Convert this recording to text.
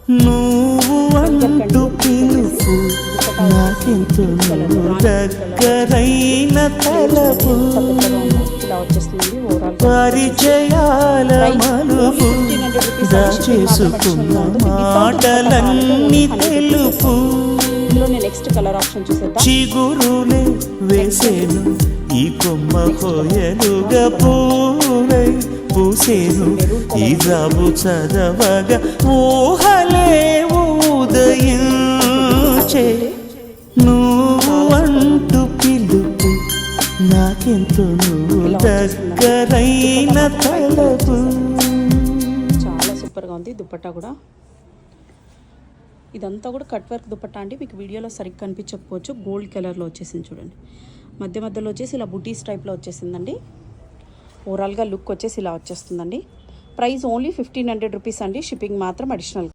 నువ్వు అంటూ పిలుపు నాకెంతో దగ్గరైన తలపు పరిచయాల మలుపు దాచేసుకున్న మాటలన్నీ తెలుపు నెక్స్ట్ కలర్ ఆప్షన్ చూసేద్దాం. చిగురులే వేసేను ఈ కొమ్మ కోయలుగా పూలై పూసేను ఈ జాబు చదవగా ఊహలే ఉదయించే నువ్వు అంటూ పిలుపు నాకెంతో నువ్వు దగ్గరైన తలపు. చాలా సూపర్గా ఉంది దుపట్టా కూడా. ఇదంతా కూడా కట్ వర్క్ దుపట్టా అండి. మీకు వీడియోలో సరిగ్గా కనిపించకపోవచ్చు. గోల్డ్ కలర్లో వచ్చేసింది చూడండి. మధ్య మధ్యలో వచ్చేసి ఇలా బుటీస్ టైప్లో వచ్చేసిందండి. ఓవరాల్గా లుక్ వచ్చేసి ఇలా వచ్చేస్తుందండి. ప్రైస్ ఓన్లీ 1500 రూపీస్ అండి. షిప్పింగ్ మాత్రం అడిషనల్.